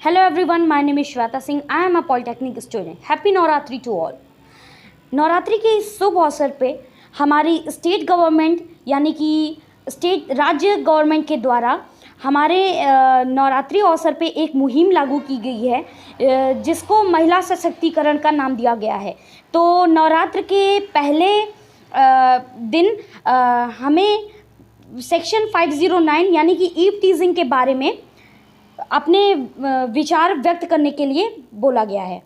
Hello everyone, my name is Shweta Singh. I am a Polytechnic student. Happy Navratri to all. Navratri के इस शुभ अवसर पे हमारी state government यानी कि राज्य गवर्नमेंट के द्वारा हमारे नवरात्रि अवसर पे एक मुहिम लागू की गई है जिसको महिला सशक्तिकरण का नाम दिया गया है। तो नवरात्र के पहले दिन हमें सेक्शन 509 यानी कि ईव टीजिंग के बारे में अपने विचार व्यक्त करने के लिए बोला गया है।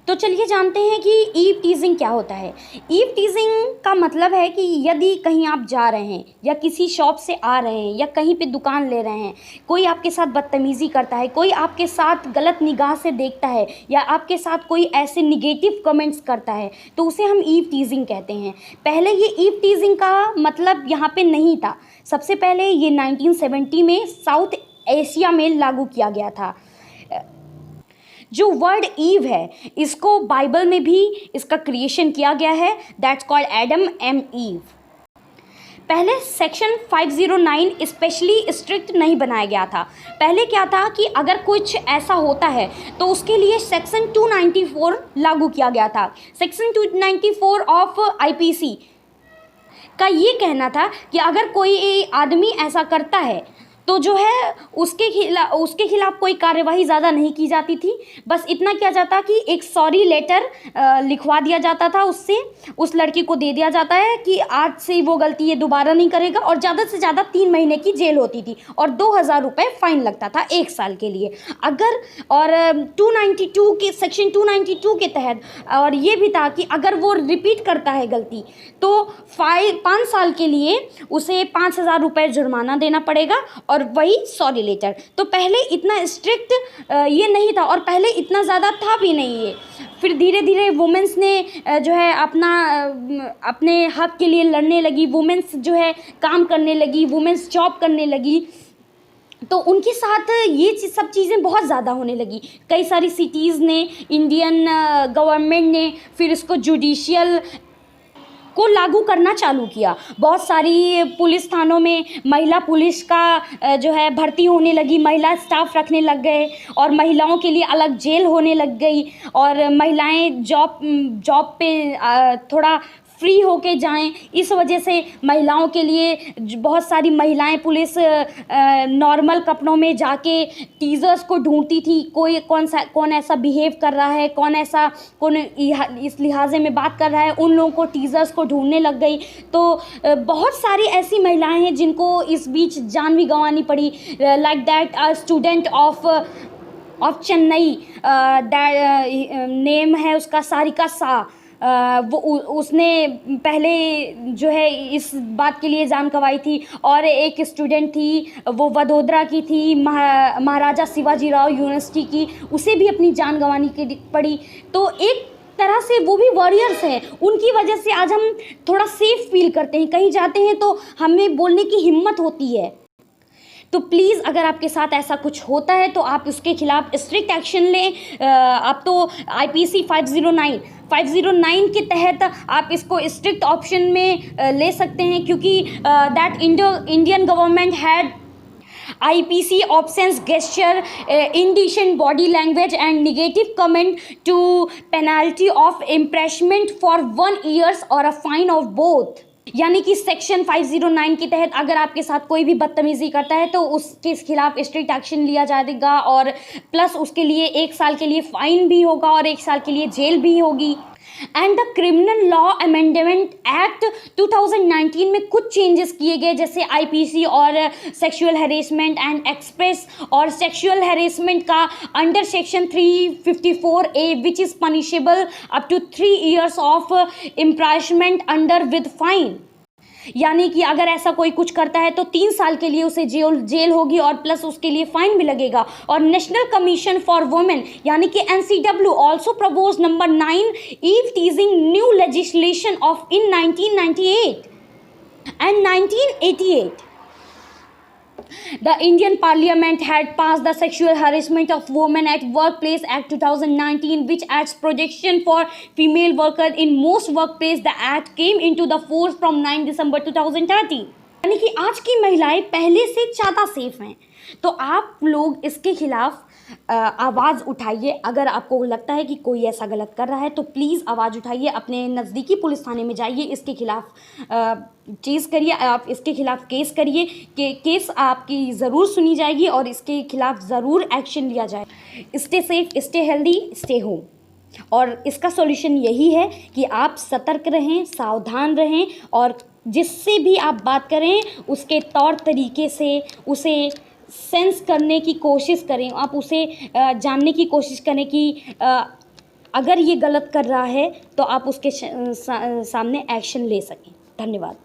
तो चलिए जानते हैं कि ईव टीजिंग क्या होता है। ईव टीजिंग का मतलब है कि यदि कहीं आप जा रहे हैं या किसी शॉप से आ रहे हैं या कहीं पे दुकान ले रहे हैं, कोई आपके साथ बदतमीज़ी करता है, कोई आपके साथ गलत निगाह से देखता है या आपके साथ कोई ऐसे निगेटिव कमेंट्स करता है तो उसे हम ईव टीजिंग कहते हैं। पहले ये ईव टीजिंग का मतलब यहाँ पे नहीं था। सबसे पहले ये 1970 में साउथ एशिया में लागू किया गया था। जो वर्ड ईव है इसको बाइबल में भी इसका क्रिएशन किया गया है, that's called Adam and ewe. पहले सेक्शन 509 स्पेशली स्ट्रिक्ट नहीं बनाया गया था। पहले क्या था कि अगर कुछ ऐसा होता है तो उसके लिए सेक्शन 294 लागू किया गया था। सेक्शन 294 ऑफ IPC का ये कहना था कि अगर कोई आदमी ऐसा करता है तो जो है उसके खिलाफ कोई कार्यवाही ज़्यादा नहीं की जाती थी। बस इतना किया जाता कि एक सॉरी लेटर लिखवा दिया जाता था, उससे उस लड़की को दे दिया जाता है कि आज से वो गलती ये दोबारा नहीं करेगा, और ज़्यादा से ज़्यादा 3 महीने की जेल होती थी और 2000 रुपये फ़ाइन लगता था 1 साल के लिए। अगर और 292 के सेक्शन 292 के तहत और ये भी था कि अगर वो रिपीट करता है गलती तो 5 साल के लिए उसे 5000 रुपये जुर्माना देना पड़ेगा और वही सॉरी लेटर। तो पहले इतना स्ट्रिक्ट ये नहीं था और पहले इतना ज़्यादा था भी नहीं ये। फिर धीरे धीरे वुमेंस ने जो है अपने हक के लिए लड़ने लगी, वुमेंस जो है काम करने लगी, वुमेंस जॉब करने लगी, तो उनके साथ ये सब चीज़ें बहुत ज़्यादा होने लगी। कई सारी सिटीज़ ने, इंडियन गवर्नमेंट ने फिर इसको जुडिशियल को लागू करना चालू किया। बहुत सारी पुलिस थानों में महिला पुलिस का जो है भर्ती होने लगी, महिला स्टाफ रखने लग गए और महिलाओं के लिए अलग जेल होने लग गई और महिलाएं जॉब पे थोड़ा फ्री होके जाएं। इस वजह से महिलाओं के लिए बहुत सारी महिलाएं पुलिस नॉर्मल कपड़ों में जाके टीजर्स को ढूंढती थी, कौन ऐसा बिहेव कर रहा है, कौन इस लिहाजे में बात कर रहा है, उन लोगों को टीजर्स को ढूंढने लग गई। तो बहुत सारी ऐसी महिलाएं हैं जिनको इस बीच जान भी गंवानी पड़ी। Like that a student of Chennai, name है उसका सारिका शाह, वो उसने पहले जो है इस बात के लिए जान गंवाई थी। और एक स्टूडेंट थी, वो वडोदरा की थी, महाराजा शिवाजी राव यूनिवर्सिटी की, उसे भी अपनी जान गंवानी पड़ी। तो एक तरह से वो भी वॉरियर्स हैं, उनकी वजह से आज हम थोड़ा सेफ फील करते हैं, कहीं जाते हैं तो हमें बोलने की हिम्मत होती है। तो प्लीज़ अगर आपके साथ ऐसा कुछ होता है तो आप उसके खिलाफ स्ट्रिक्ट एक्शन लें। आप तो IPC 509 के तहत आप इसको स्ट्रिक्ट ऑप्शन में ले सकते हैं, क्योंकि that Indian government had IPC options gesture, indecent body language and negative comment to penalty of imprisonment for 1 year or a fine of both। यानी कि सेक्शन 509 के तहत अगर आपके साथ कोई भी बदतमीज़ी करता है तो उसके खिलाफ स्ट्रिक्ट एक्शन लिया जाएगा और प्लस उसके लिए 1 साल के लिए फ़ाइन भी होगा और 1 साल के लिए जेल भी होगी। And the criminal law amendment act 2019 में कुछ चेंजेस किए गए, जैसे IPC और सेक्सुअल हैरेसमेंट एंड एक्सप्रेस और सेक्सुअल हैरेसमेंट का under section 354A which is punishable up to 3 years of imprisonment under with fine. यानी कि अगर ऐसा कोई कुछ करता है तो 3 साल के लिए उसे जेल होगी और प्लस उसके लिए फाइन भी लगेगा। और नेशनल कमीशन फॉर वुमेन यानी कि NCW also propose number 9 eve teasing new legislation of in 1998 and 1988। The Indian Parliament had passed the Sexual Harassment of Women at Workplace Act 2019, which adds protection for female workers in most workplaces. The act came into the force from 9 December 2030। यानी कि आज की महिलाएं पहले से ज़्यादा safe हैं। तो आप लोग इसके खिलाफ आवाज़ उठाइए। अगर आपको लगता है कि कोई ऐसा गलत कर रहा है तो प्लीज़ आवाज़ उठाइए, अपने नज़दीकी पुलिस थाने में जाइए, इसके खिलाफ चीज़ करिए, आप इसके खिलाफ केस करिए कि केस आपकी ज़रूर सुनी जाएगी और इसके खिलाफ ज़रूर एक्शन लिया जाए। Stay safe, stay healthy, stay home. और इसका सॉल्यूशन यही है कि आप सतर्क रहें, सावधान रहें और जिससे भी आप बात करें उसके तौर तरीके से उसे सेंस करने की कोशिश करें, आप उसे जानने की कोशिश करें कि अगर ये गलत कर रहा है तो आप उसके सामने एक्शन ले सकें। धन्यवाद।